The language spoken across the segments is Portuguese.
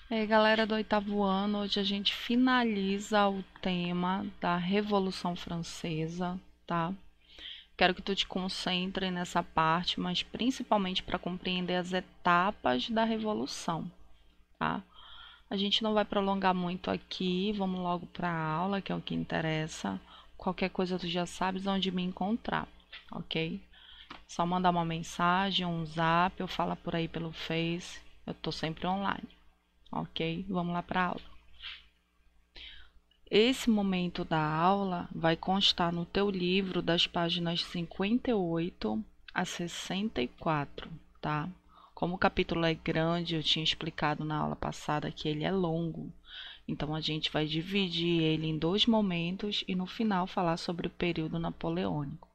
E aí, galera do oitavo ano, hoje a gente finaliza o tema da Revolução Francesa, tá? Quero que tu te concentre nessa parte, mas principalmente para compreender as etapas da Revolução, tá? A gente não vai prolongar muito aqui, vamos logo para a aula, que é o que interessa. Qualquer coisa tu já sabes onde me encontrar, ok? Só mandar uma mensagem, um zap, ou fala por aí pelo Face, eu tô sempre online. Ok, vamos lá para a aula. Esse momento da aula vai constar no teu livro das páginas 58 a 64, tá? Como o capítulo é grande, eu tinha explicado na aula passada que ele é longo. Então, a gente vai dividir ele em dois momentos e no final falar sobre o período napoleônico.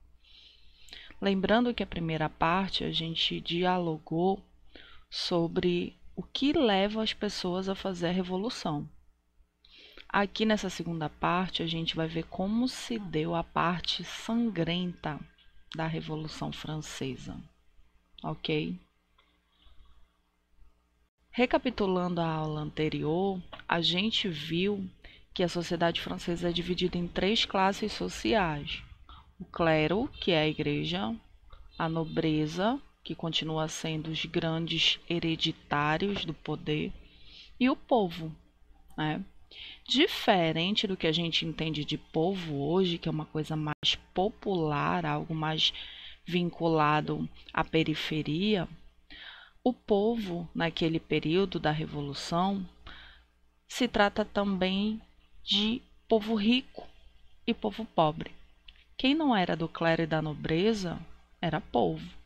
Lembrando que a primeira parte a gente dialogou sobre o que leva as pessoas a fazer a revolução. Aqui nessa segunda parte, a gente vai ver como se deu a parte sangrenta da Revolução Francesa, ok? Recapitulando a aula anterior, a gente viu que a sociedade francesa é dividida em três classes sociais: o clero, que é a igreja, a nobreza, que continua sendo os grandes hereditários do poder, e o povo, né? Diferente do que a gente entende de povo hoje, que é uma coisa mais popular, algo mais vinculado à periferia, o povo, naquele período da Revolução, se trata também de povo rico e povo pobre. Quem não era do clero e da nobreza era povo.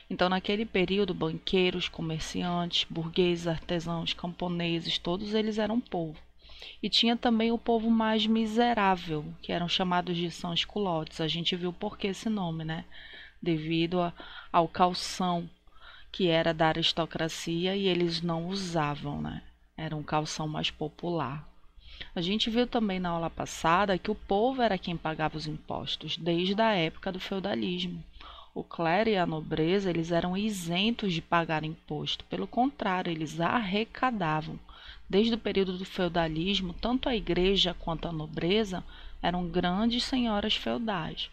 Então, naquele período, banqueiros, comerciantes, burgueses, artesãos, camponeses, todos eles eram povo. E tinha também o povo mais miserável, que eram chamados de sans-culottes. A gente viu por que esse nome, né? Devido ao calção, que era da aristocracia e eles não usavam, né? Era um calção mais popular. A gente viu também na aula passada que o povo era quem pagava os impostos, desde a época do feudalismo. O clero e a nobreza, eles eram isentos de pagar imposto. Pelo contrário, eles arrecadavam. Desde o período do feudalismo, tanto a igreja quanto a nobreza eram grandes senhoras feudais.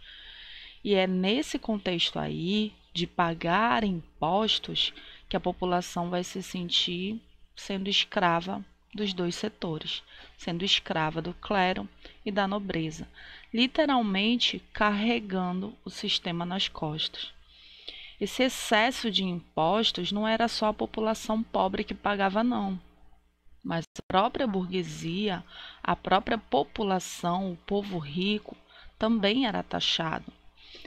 E é nesse contexto aí, de pagar impostos, que a população vai se sentir sendo escrava dos dois setores, sendo escrava do clero e da nobreza, literalmente carregando o sistema nas costas. Esse excesso de impostos não era só a população pobre que pagava, não, mas a própria burguesia, a própria população, o povo rico, também era taxado.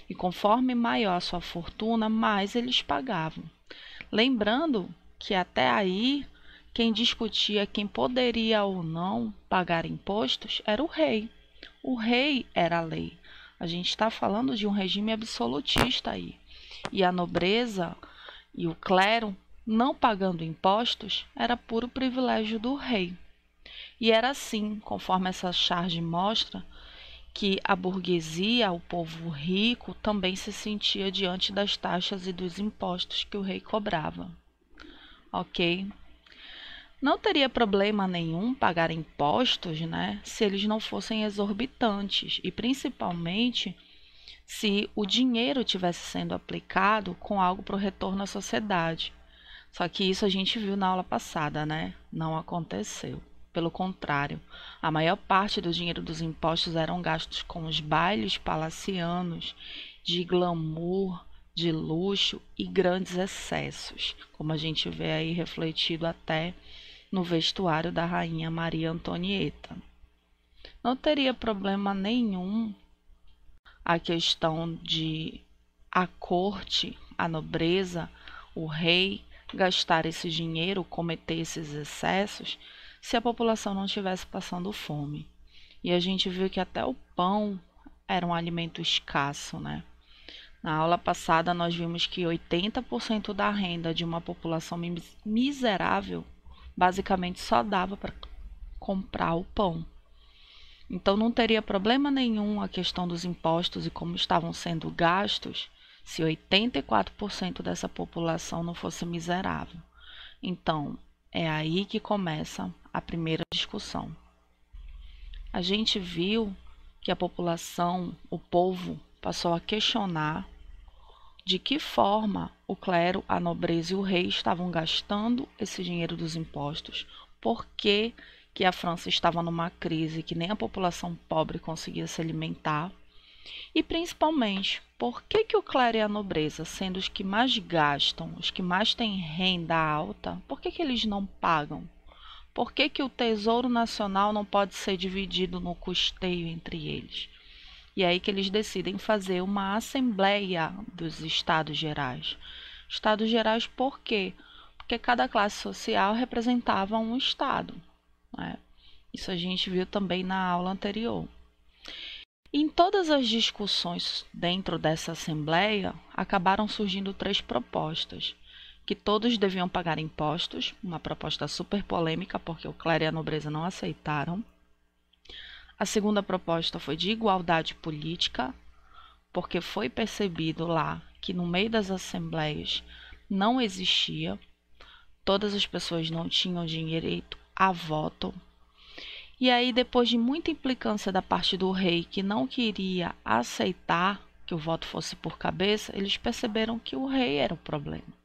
E conforme maior a sua fortuna, mais eles pagavam. Lembrando que até aí, quem discutia quem poderia ou não pagar impostos era o rei. O rei era a lei. A gente está falando de um regime absolutista aí. E a nobreza e o clero, não pagando impostos, era puro privilégio do rei. E era assim, conforme essa charge mostra, que a burguesia, o povo rico, também se sentia diante das taxas e dos impostos que o rei cobrava. Ok? Não teria problema nenhum pagar impostos, né, se eles não fossem exorbitantes e principalmente se o dinheiro tivesse sendo aplicado com algo para o retorno à sociedade. Só que isso a gente viu na aula passada, né? Não aconteceu. Pelo contrário, a maior parte do dinheiro dos impostos eram gastos com os bailes palacianos, de glamour, de luxo e grandes excessos, como a gente vê aí refletido até no vestuário da rainha Maria Antonieta. Não teria problema nenhum a questão de a corte, a nobreza, o rei gastar esse dinheiro, cometer esses excessos, se a população não estivesse passando fome. E a gente viu que até o pão era um alimento escasso, né? Na aula passada nós vimos que 80% da renda de uma população miserável basicamente só dava para comprar o pão. Então não teria problema nenhum a questão dos impostos e como estavam sendo gastos se 84% dessa população não fosse miserável. Então, É aí que começa a primeira discussão. A gente viu que a população, o povo, passou a questionar de que forma o clero, a nobreza e o rei estavam gastando esse dinheiro dos impostos, por que a França estava numa crise que nem a população pobre conseguia se alimentar, e principalmente, por que o clero e a nobreza, sendo os que mais gastam, os que mais têm renda alta, por que eles não pagam? Por que o Tesouro Nacional não pode ser dividido no custeio entre eles? E é aí que eles decidem fazer uma Assembleia dos Estados Gerais. Estados Gerais por quê? Porque cada classe social representava um estado, né? Isso a gente viu também na aula anterior. Em todas as discussões dentro dessa Assembleia, acabaram surgindo 3 propostas. Que todos deviam pagar impostos, uma proposta super polêmica, porque o clero e a nobreza não aceitaram. A segunda proposta foi de igualdade política, porque foi percebido lá que no meio das assembleias não existia, todas as pessoas não tinham direito a voto. E aí, depois de muita implicância da parte do rei, que não queria aceitar que o voto fosse por cabeça, eles perceberam que o rei era o problema.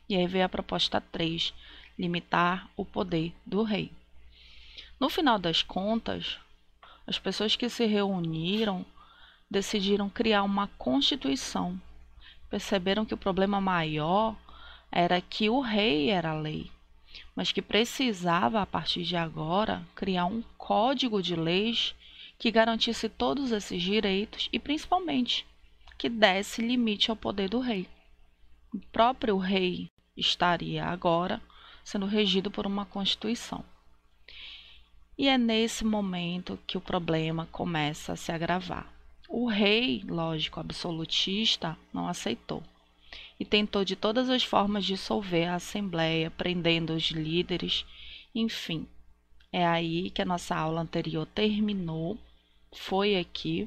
E aí veio a proposta 3, limitar o poder do rei. No final das contas, as pessoas que se reuniram decidiram criar uma constituição. Perceberam que o problema maior era que o rei era a lei, mas que precisava, a partir de agora, criar um código de leis que garantisse todos esses direitos e, principalmente, que desse limite ao poder do rei. O próprio rei estaria agora sendo regido por uma constituição. E é nesse momento que o problema começa a se agravar. O rei, lógico, absolutista, não aceitou e tentou de todas as formas dissolver a Assembleia, prendendo os líderes, enfim. É aí que a nossa aula anterior terminou, foi aqui,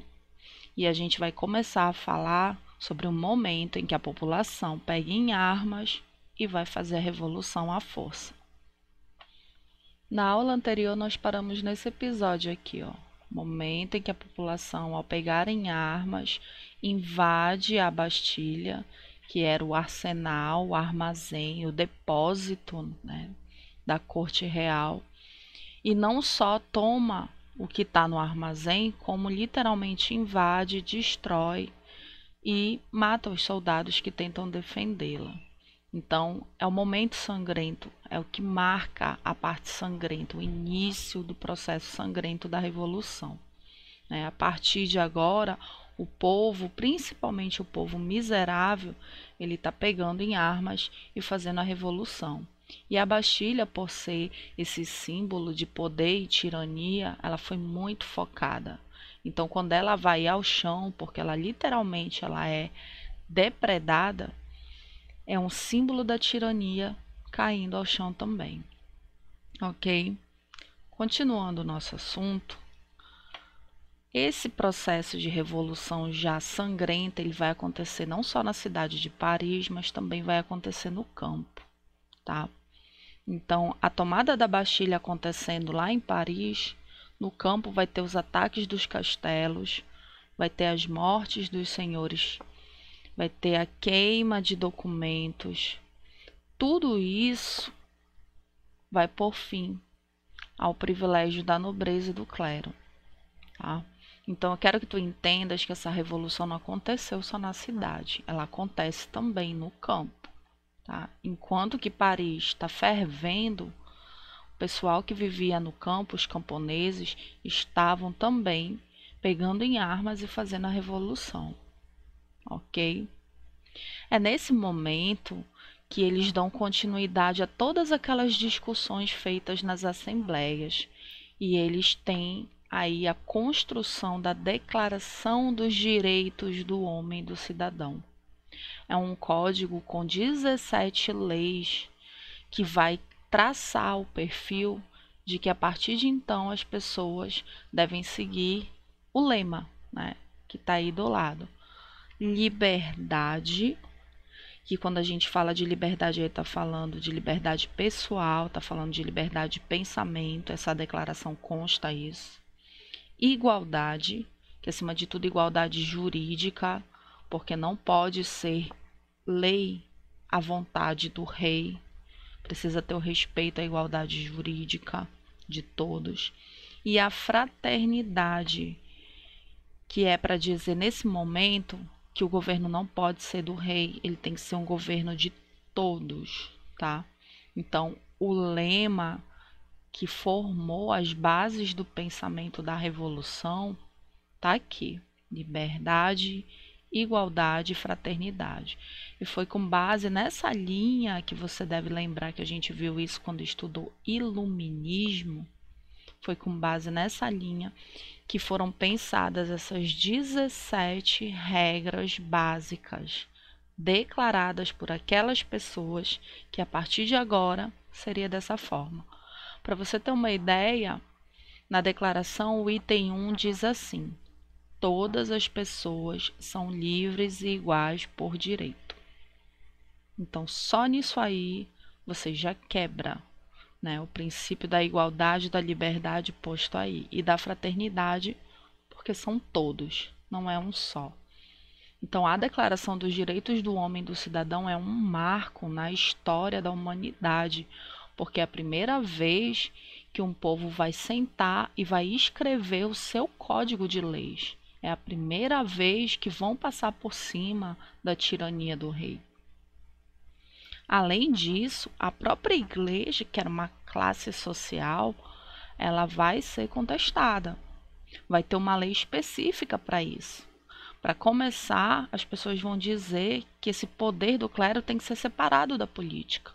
e a gente vai começar a falar sobre o momento em que a população pega em armas e vai fazer a revolução à força. Na aula anterior nós paramos nesse episódio aqui, ó. Momento em que a população, ao pegar em armas, invade a Bastilha, que era o arsenal, o armazém, o depósito, né, da corte real, e não só toma o que está no armazém, como literalmente invade, destrói e mata os soldados que tentam defendê-la. Então, é o momento sangrento, é o que marca a parte sangrenta, o início do processo sangrento da revolução. A partir de agora, o povo, principalmente o povo miserável, ele está pegando em armas e fazendo a revolução. E a Bastilha, por ser esse símbolo de poder e tirania, ela foi muito focada. Então, quando ela vai ao chão, porque ela literalmente ela é depredada, é um símbolo da tirania caindo ao chão também. Ok? Continuando o nosso assunto, esse processo de revolução já sangrenta, ele vai acontecer não só na cidade de Paris, mas também vai acontecer no campo, tá? Então, a tomada da Bastilha acontecendo lá em Paris, no campo vai ter os ataques dos castelos, vai ter as mortes dos senhores, vai ter a queima de documentos. Tudo isso vai pôr fim ao privilégio da nobreza e do clero, tá? Então, eu quero que tu entendas que essa revolução não aconteceu só na cidade, ela acontece também no campo, tá? Enquanto que Paris está fervendo, o pessoal que vivia no campo, os camponeses, estavam também pegando em armas e fazendo a revolução, ok? É nesse momento que eles dão continuidade a todas aquelas discussões feitas nas assembleias e eles têm aí a construção da Declaração dos Direitos do Homem e do Cidadão. É um código com 17 leis que vai traçar o perfil de que a partir de então as pessoas devem seguir o lema, né, que está aí do lado: liberdade, que quando a gente fala de liberdade, ele está falando de liberdade pessoal, está falando de liberdade de pensamento, essa declaração consta isso. Igualdade, que acima de tudo igualdade jurídica, porque não pode ser lei à vontade do rei, precisa ter o respeito à igualdade jurídica de todos. E a fraternidade, que é para dizer nesse momento que o governo não pode ser do rei, ele tem que ser um governo de todos, tá? Então, o lema que formou as bases do pensamento da revolução tá aqui: liberdade, igualdade e fraternidade. E foi com base nessa linha que você deve lembrar que a gente viu isso quando estudou iluminismo. Foi com base nessa linha que foram pensadas essas 17 regras básicas declaradas por aquelas pessoas que a partir de agora seria dessa forma. Para você ter uma ideia, na declaração o item 1 diz assim: todas as pessoas são livres e iguais por direito. Então, só nisso aí você já quebra, né, o princípio da igualdade, da liberdade posto aí, e da fraternidade, porque são todos, não é um só. Então, a Declaração dos Direitos do Homem e do Cidadão é um marco na história da humanidade, porque é a primeira vez que um povo vai sentar e vai escrever o seu código de leis. É a primeira vez que vão passar por cima da tirania do rei. Além disso, a própria igreja, que era uma classe social, ela vai ser contestada. Vai ter uma lei específica para isso. Para começar, as pessoas vão dizer que esse poder do clero tem que ser separado da política.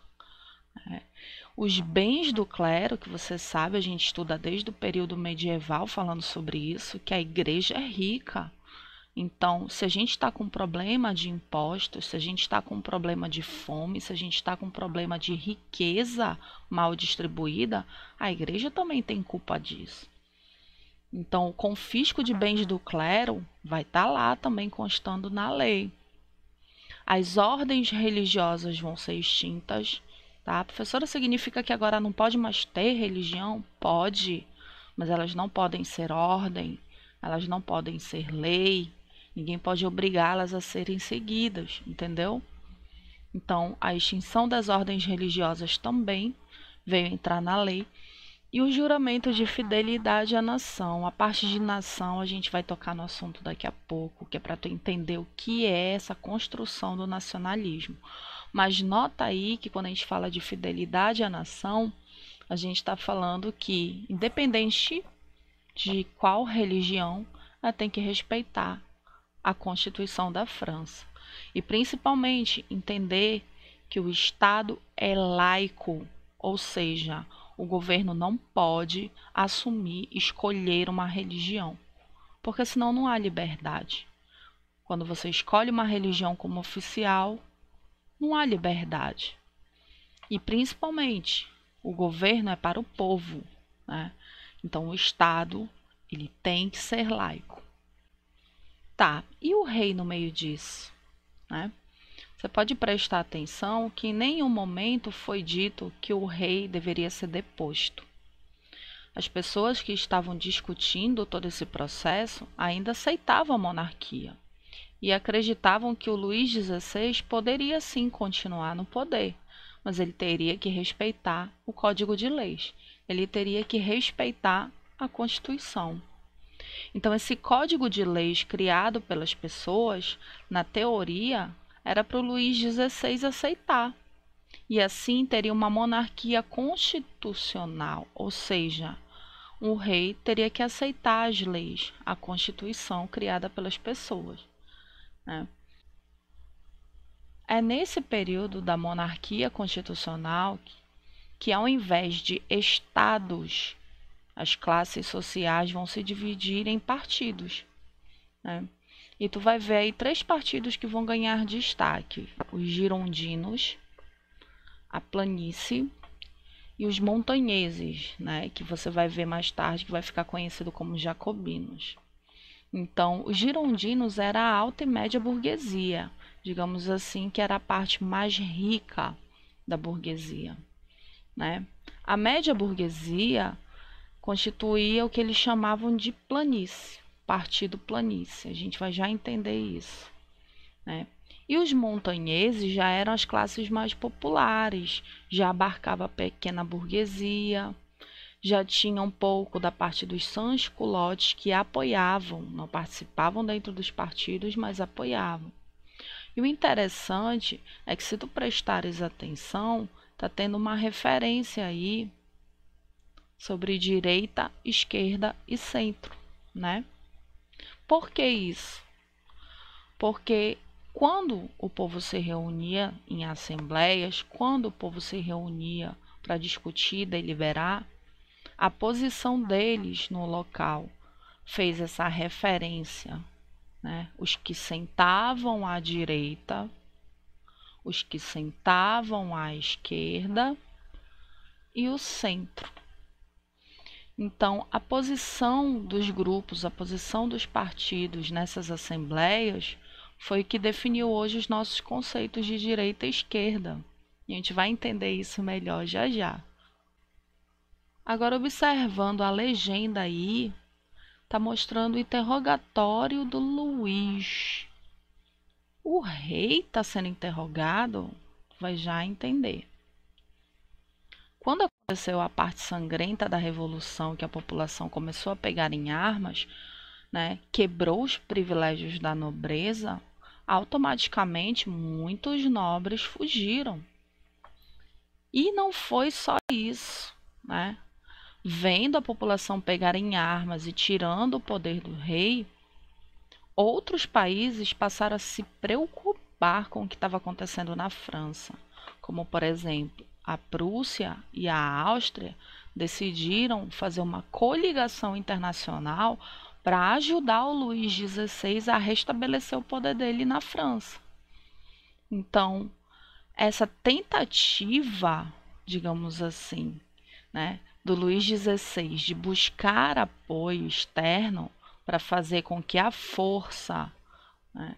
Os bens do clero, que você sabe, a gente estuda desde o período medieval falando sobre isso, que a igreja é rica. Então, se a gente está com problema de impostos, se a gente está com problema de fome, se a gente está com problema de riqueza mal distribuída, a igreja também tem culpa disso. Então, o confisco de bens do clero vai estar lá também constando na lei. As ordens religiosas vão ser extintas, tá? Professora, significa que agora não pode mais ter religião? Pode, mas elas não podem ser ordem, elas não podem ser lei. Ninguém pode obrigá-las a serem seguidas, entendeu? Então, a extinção das ordens religiosas também veio entrar na lei. E o juramento de fidelidade à nação. A parte de nação a gente vai tocar no assunto daqui a pouco, que é para tu entender o que é essa construção do nacionalismo. Mas nota aí que quando a gente fala de fidelidade à nação, a gente está falando que, independente de qual religião, ela tem que respeitar a Constituição da França. E principalmente entender que o Estado é laico, ou seja, o governo não pode assumir, escolher uma religião, porque senão não há liberdade. Quando você escolhe uma religião como oficial, não há liberdade. E principalmente, o governo é para o povo, né? Então o Estado, ele tem que ser laico. Tá, e o rei no meio disso, né? Você pode prestar atenção que em nenhum momento foi dito que o rei deveria ser deposto. As pessoas que estavam discutindo todo esse processo ainda aceitavam a monarquia e acreditavam que o Luís XVI poderia sim continuar no poder, mas ele teria que respeitar o Código de Leis, ele teria que respeitar a Constituição. Então, esse código de leis criado pelas pessoas, na teoria, era para o Luís XVI aceitar. E assim teria uma monarquia constitucional, ou seja, o rei teria que aceitar as leis, a Constituição criada pelas pessoas, né? É nesse período da monarquia constitucional que ao invés de estados, as classes sociais vão se dividir em partidos, né? E tu vai ver aí 3 partidos que vão ganhar destaque: os girondinos, a planície e os montanheses, né? Que você vai ver mais tarde que vai ficar conhecido como jacobinos. Então, os girondinos era a alta e média burguesia, digamos assim, que era a parte mais rica da burguesia, né? A média burguesia constituía o que eles chamavam de planície, partido planície. A gente vai já entender isso, né? E os montanheses já eram as classes mais populares, já abarcava a pequena burguesia, já tinha um pouco da parte dos sans-culottes que apoiavam, não participavam dentro dos partidos, mas apoiavam. E o interessante é que se tu prestares atenção, tá tendo uma referência aí sobre direita, esquerda e centro, né? Por que isso? Porque quando o povo se reunia em assembleias, quando o povo se reunia para discutir, deliberar, a posição deles no local fez essa referência, né? Os que sentavam à direita, os que sentavam à esquerda e o centro. Então, a posição dos grupos, a posição dos partidos nessas assembleias foi o que definiu hoje os nossos conceitos de direita e esquerda. E a gente vai entender isso melhor já já. Agora, observando a legenda aí, está mostrando o interrogatório do Luís. O rei está sendo interrogado? Vai já entender. Quando aconteceu a parte sangrenta da Revolução, que a população começou a pegar em armas, né, quebrou os privilégios da nobreza, automaticamente muitos nobres fugiram. E não foi só isso, né? Vendo a população pegar em armas e tirando o poder do rei, outros países passaram a se preocupar com o que estava acontecendo na França, como por exemplo, a Prússia e a Áustria decidiram fazer uma coligação internacional para ajudar o Luís XVI a restabelecer o poder dele na França. Então, essa tentativa, digamos assim, né, do Luís XVI de buscar apoio externo para fazer com que a força, né,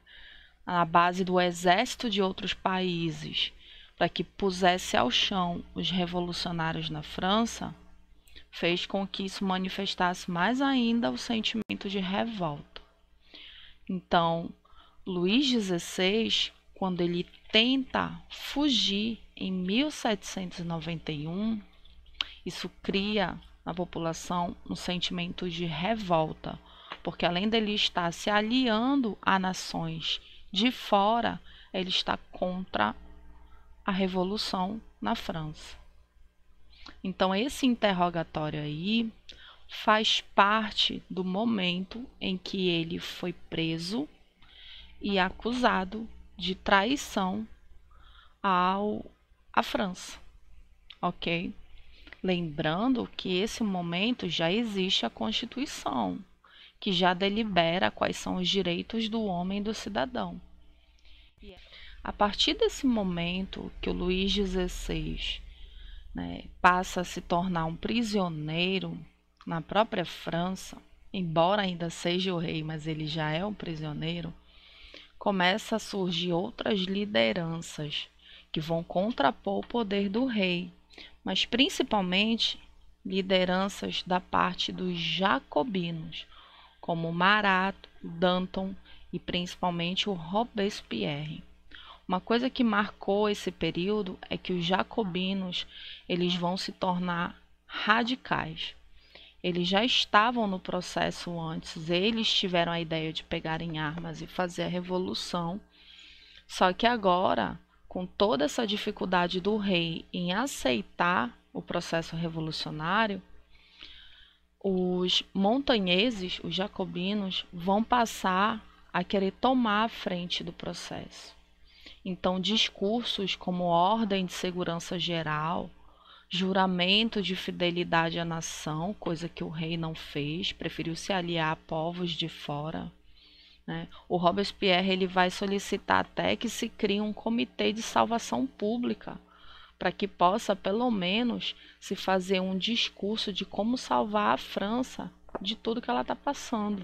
na base do exército de outros países, para que pusesse ao chão os revolucionários na França, fez com que isso manifestasse mais ainda o sentimento de revolta. Então, Luís XVI, quando ele tenta fugir em 1791, isso cria na população um sentimento de revolta, porque além dele estar se aliando a nações de fora, ele está contra a revolução na França. Então, esse interrogatório aí faz parte do momento em que ele foi preso e acusado de traição à França, ok? Lembrando que esse momento já existe a Constituição, que já delibera quais são os direitos do homem e do cidadão. A partir desse momento que o Luís XVI, né, passa a se tornar um prisioneiro na própria França, embora ainda seja o rei, mas ele já é um prisioneiro, começa a surgir outras lideranças que vão contrapor o poder do rei, mas principalmente lideranças da parte dos jacobinos, como Marat, Danton e principalmente o Robespierre. Uma coisa que marcou esse período é que os jacobinos eles vão se tornar radicais. Eles já estavam no processo antes, eles tiveram a ideia de pegarem armas e fazer a revolução, só que agora, com toda essa dificuldade do rei em aceitar o processo revolucionário, os montanheses, os jacobinos, vão passar a querer tomar a frente do processo. Então, discursos como ordem de segurança geral, juramento de fidelidade à nação, coisa que o rei não fez, preferiu se aliar a povos de fora, né? O Robespierre ele vai solicitar até que se crie um comitê de salvação pública, para que possa, pelo menos, se fazer um discurso de como salvar a França de tudo que ela está passando.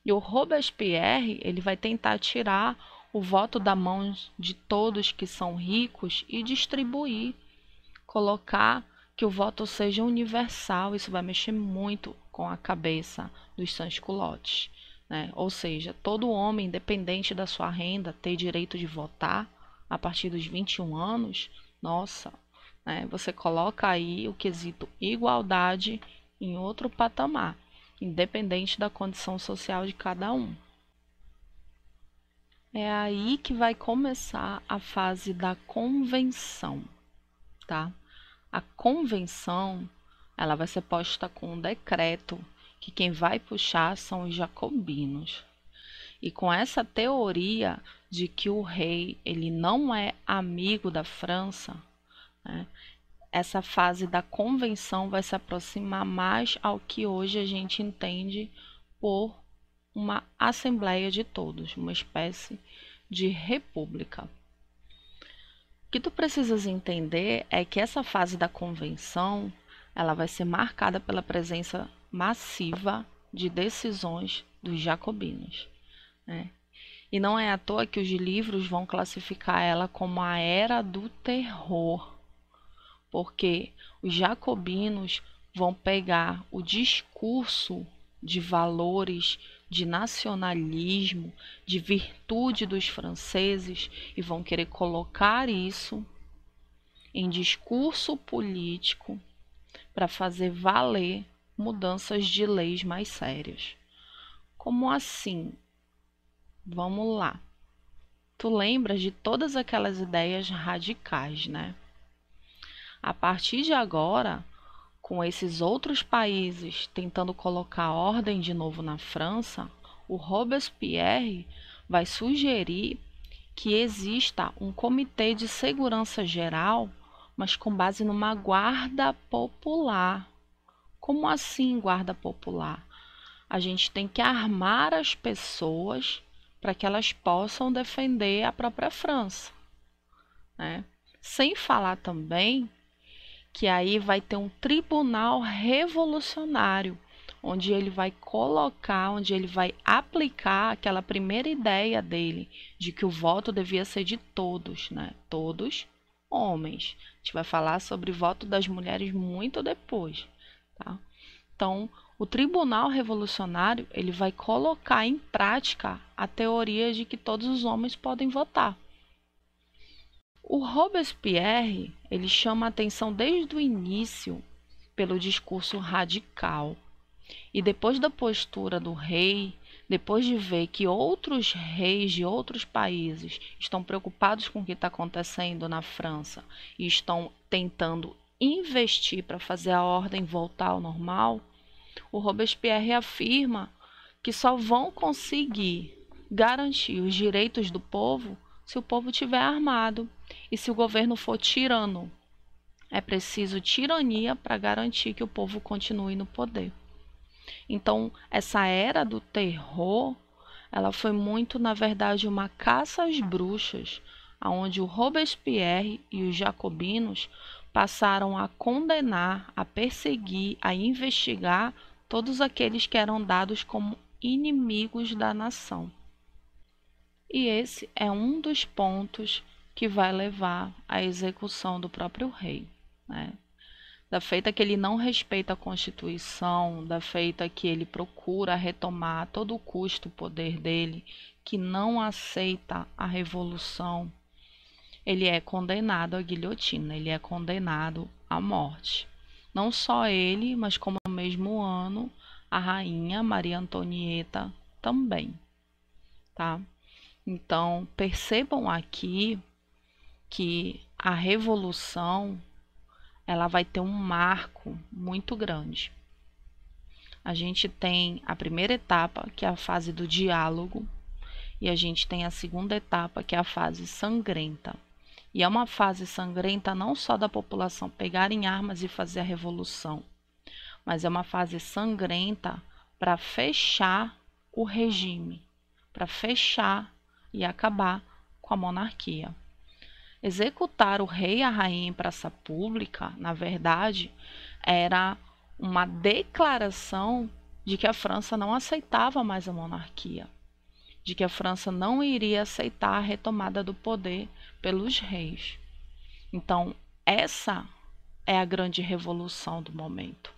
E o Robespierre ele vai tentar tirar o voto da mão de todos que são ricos e distribuir, colocar que o voto seja universal. Isso vai mexer muito com a cabeça dos sans-culottes, né? Ou seja, todo homem, independente da sua renda, ter direito de votar a partir dos 21 anos, nossa, né? Você coloca aí o quesito igualdade em outro patamar, independente da condição social de cada um. É aí que vai começar a fase da convenção, tá? A convenção, ela vai ser posta com um decreto, que quem vai puxar são os jacobinos. E com essa teoria de que o rei ele não é amigo da França, né, essa fase da convenção vai se aproximar mais ao que hoje a gente entende por uma assembleia de todos, uma espécie de república. O que tu precisas entender é que essa fase da convenção, ela vai ser marcada pela presença massiva de decisões dos jacobinos, né? E não é à toa que os livros vão classificar ela como a Era do Terror, porque os jacobinos vão pegar o discurso de valores, de nacionalismo, de virtude dos franceses e vão querer colocar isso em discurso político para fazer valer mudanças de leis mais sérias. Como assim? Vamos lá. Tu lembras de todas aquelas ideias radicais, né? A partir de agora, com esses outros países tentando colocar ordem de novo na França, o Robespierre vai sugerir que exista um comitê de segurança geral, mas com base numa guarda popular. Como assim guarda popular? A gente tem que armar as pessoas para que elas possam defender a própria França, né? Sem falar também que aí vai ter um tribunal revolucionário, onde ele vai colocar, onde ele vai aplicar aquela primeira ideia dele, de que o voto devia ser de todos, né? Todos homens. A gente vai falar sobre o voto das mulheres muito depois, tá? Então, o tribunal revolucionário, ele vai colocar em prática a teoria de que todos os homens podem votar. O Robespierre, ele chama a atenção desde o início pelo discurso radical. E depois da postura do rei, depois de ver que outros reis de outros países estão preocupados com o que está acontecendo na França e estão tentando investir para fazer a ordem voltar ao normal, o Robespierre afirma que só vão conseguir garantir os direitos do povo se o povo estiver armado e se o governo for tirano. É preciso tirania para garantir que o povo continue no poder. Então, essa era do terror, ela foi muito, na verdade, uma caça às bruxas, onde o Robespierre e os jacobinos passaram a condenar, a perseguir, a investigar todos aqueles que eram dados como inimigos da nação. E esse é um dos pontos que vai levar à execução do próprio rei, né? Da feita que ele não respeita a Constituição, da feita que ele procura retomar a todo custo o poder dele, que não aceita a revolução, ele é condenado à guilhotina, ele é condenado à morte. Não só ele, mas como no mesmo ano, a rainha Maria Antonieta também, tá? Então, percebam aqui que a revolução ela vai ter um marco muito grande. A gente tem a primeira etapa, que é a fase do diálogo, e a gente tem a segunda etapa, que é a fase sangrenta. E é uma fase sangrenta não só da população pegar em armas e fazer a revolução, mas é uma fase sangrenta para fechar o regime, para fechar e acabar com a monarquia. Executar o rei e a rainha em praça pública, na verdade, era uma declaração de que a França não aceitava mais a monarquia. de que a França não iria aceitar a retomada do poder pelos reis. Então, essa é a grande revolução do momento,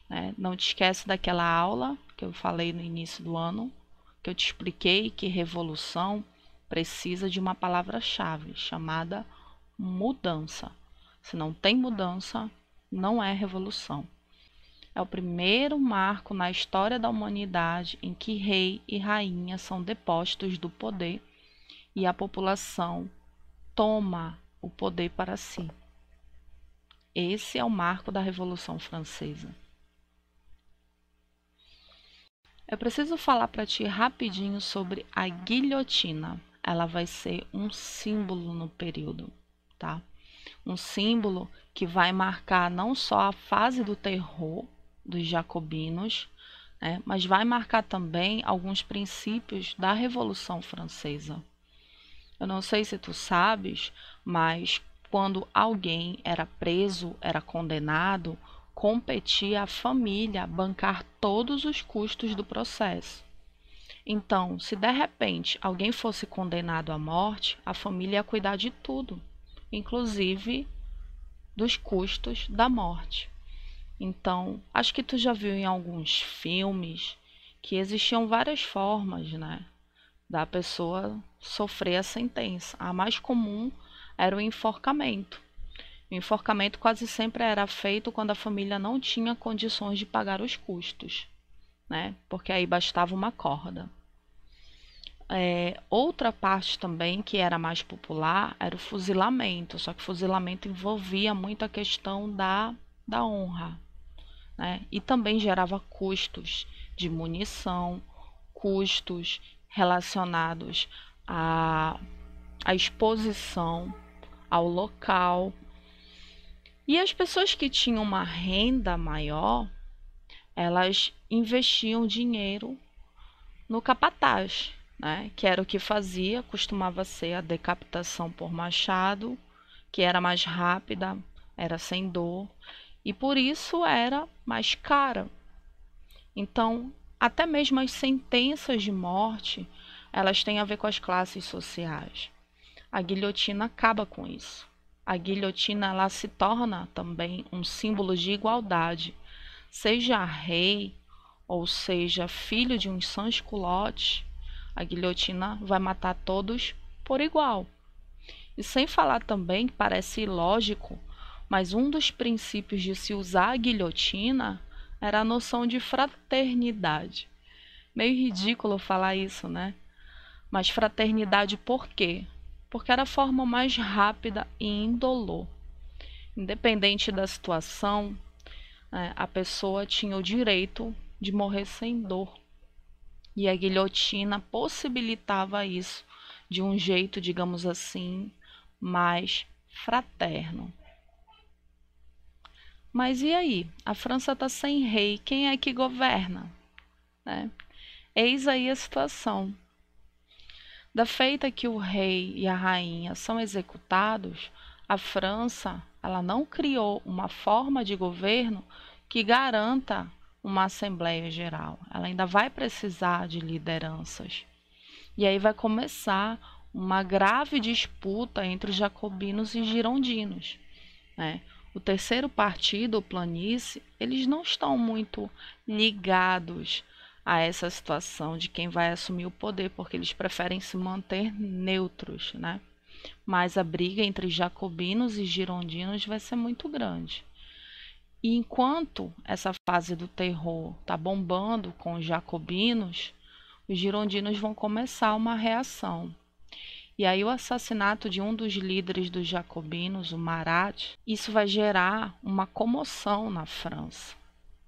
né? Não te esquece daquela aula que eu falei no início do ano, que eu te expliquei que revolução precisa de uma palavra-chave chamada mudança. Se não tem mudança, não é revolução. É o primeiro marco na história da humanidade em que rei e rainha são depostos do poder e a população toma o poder para si. Esse é o marco da Revolução Francesa. Eu preciso falar para ti rapidinho sobre a guilhotina. Ela vai ser um símbolo no período, tá? Um símbolo que vai marcar não só a fase do terror dos jacobinos, né, mas vai marcar também alguns princípios da Revolução Francesa. Eu não sei se tu sabes, mas quando alguém era preso, era condenado, competia à família bancar todos os custos do processo. Então, se de repente alguém fosse condenado à morte, a família ia cuidar de tudo, inclusive dos custos da morte. Então, acho que tu já viu em alguns filmes que existiam várias formas, né, da pessoa sofrer a sentença. A mais comum era o enforcamento. O enforcamento quase sempre era feito quando a família não tinha condições de pagar os custos, né? Porque aí bastava uma corda. Outra parte também que era mais popular era o fuzilamento, só que o fuzilamento envolvia muito a questão da honra, né? E também gerava custos de munição, custos relacionados à exposição, ao local. E as pessoas que tinham uma renda maior, elas investiam dinheiro no capataz, né? Que era o que fazia, costumava ser a decapitação por machado, que era mais rápida, era sem dor, e por isso era mais cara. Então, até mesmo as sentenças de morte, elas têm a ver com as classes sociais. A guilhotina acaba com isso. A guilhotina ela se torna também um símbolo de igualdade, seja rei ou seja filho de um sans-culotte, a guilhotina vai matar todos por igual. E sem falar também, que parece ilógico, mas um dos princípios de se usar a guilhotina era a noção de fraternidade. Meio ridículo falar isso, né? Mas fraternidade por quê? Porque era a forma mais rápida e indolor. Independente da situação, a pessoa tinha o direito de morrer sem dor. E a guilhotina possibilitava isso de um jeito, digamos assim, mais fraterno. Mas e aí? A França está sem rei, quem é que governa? Né? Eis aí a situação. Da feita que o rei e a rainha são executados, a França ela não criou uma forma de governo que garanta uma Assembleia Geral. Ela ainda vai precisar de lideranças. E aí vai começar uma grave disputa entre os jacobinos e girondinos, né? O terceiro partido, o Planície, eles não estão muito ligados a essa situação de quem vai assumir o poder, porque eles preferem se manter neutros, né? Mas a briga entre jacobinos e girondinos vai ser muito grande. E enquanto essa fase do terror está bombando com os jacobinos, os girondinos vão começar uma reação. E aí o assassinato de um dos líderes dos jacobinos, o Marat, isso vai gerar uma comoção na França,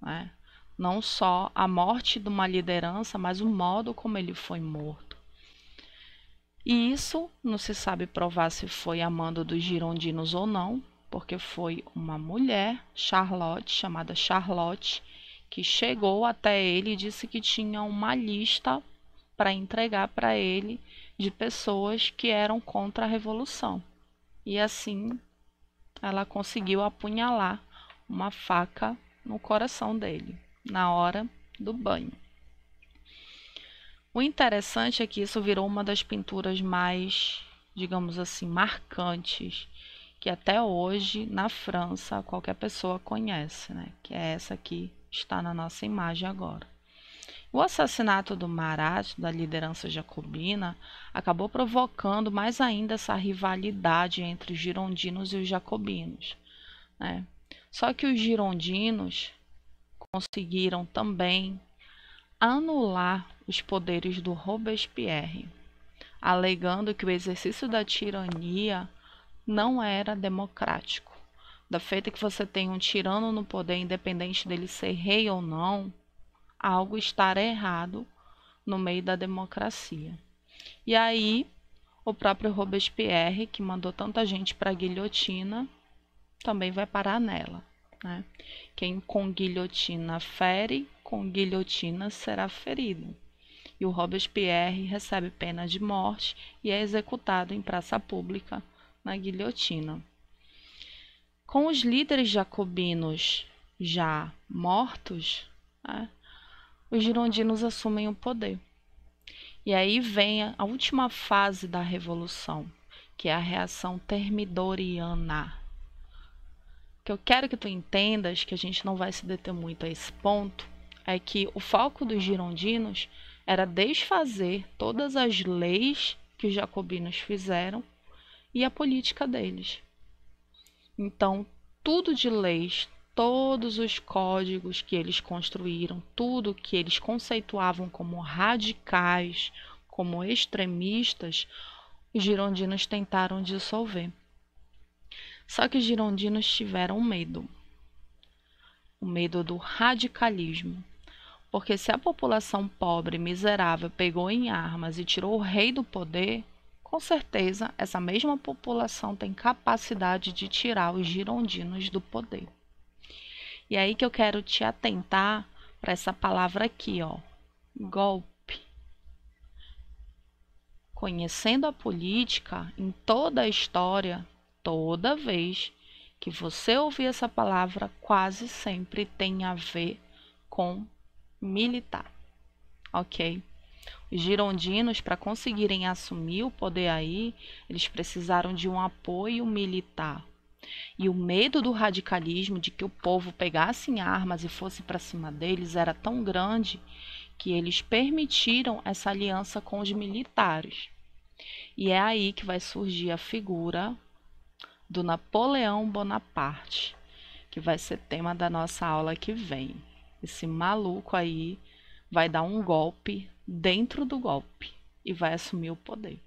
né? Não só a morte de uma liderança, mas o modo como ele foi morto. E isso não se sabe provar se foi a mando dos girondinos ou não, porque foi uma mulher, Charlotte, chamada Charlotte, que chegou até ele e disse que tinha uma lista para entregar para ele de pessoas que eram contra a revolução. E assim ela conseguiu apunhalar uma faca no coração dele, na hora do banho. O interessante é que isso virou uma das pinturas mais, digamos assim, marcantes, que até hoje na França qualquer pessoa conhece, né? Que é essa aqui, está na nossa imagem agora. O assassinato do Marat, da liderança jacobina, acabou provocando mais ainda essa rivalidade entre os girondinos e os jacobinos, né? Só que os girondinos conseguiram também anular os poderes do Robespierre, alegando que o exercício da tirania não era democrático. Da feita que você tem um tirano no poder, independente dele ser rei ou não, algo estará errado no meio da democracia. E aí, o próprio Robespierre, que mandou tanta gente para a guilhotina, também vai parar nela, né? Quem com guilhotina fere, com guilhotina será ferido. E o Robespierre recebe pena de morte e é executado em praça pública na guilhotina. Com os líderes jacobinos já mortos, né, os girondinos assumem o poder. E aí vem a última fase da revolução, que é a reação termidoriana. O que eu quero que tu entendas, que a gente não vai se deter muito a esse ponto, é que o foco dos girondinos era desfazer todas as leis que os jacobinos fizeram e a política deles. Então, tudo de leis, todos os códigos que eles construíram, tudo que eles conceituavam como radicais, como extremistas, os girondinos tentaram dissolver. Só que os girondinos tiveram medo, o medo do radicalismo. Porque se a população pobre e miserável pegou em armas e tirou o rei do poder, com certeza essa mesma população tem capacidade de tirar os girondinos do poder. E aí que eu quero te atentar para essa palavra aqui, ó, golpe. Conhecendo a política, em toda a história, toda vez que você ouvir essa palavra, quase sempre tem a ver com militar, ok? Os girondinos, para conseguirem assumir o poder aí, eles precisaram de um apoio militar. E o medo do radicalismo, de que o povo pegasse em armas e fosse para cima deles, era tão grande que eles permitiram essa aliança com os militares. E é aí que vai surgir a figura do Napoleão Bonaparte, que vai ser tema da nossa aula que vem. Esse maluco aí vai dar um golpe dentro do golpe e vai assumir o poder.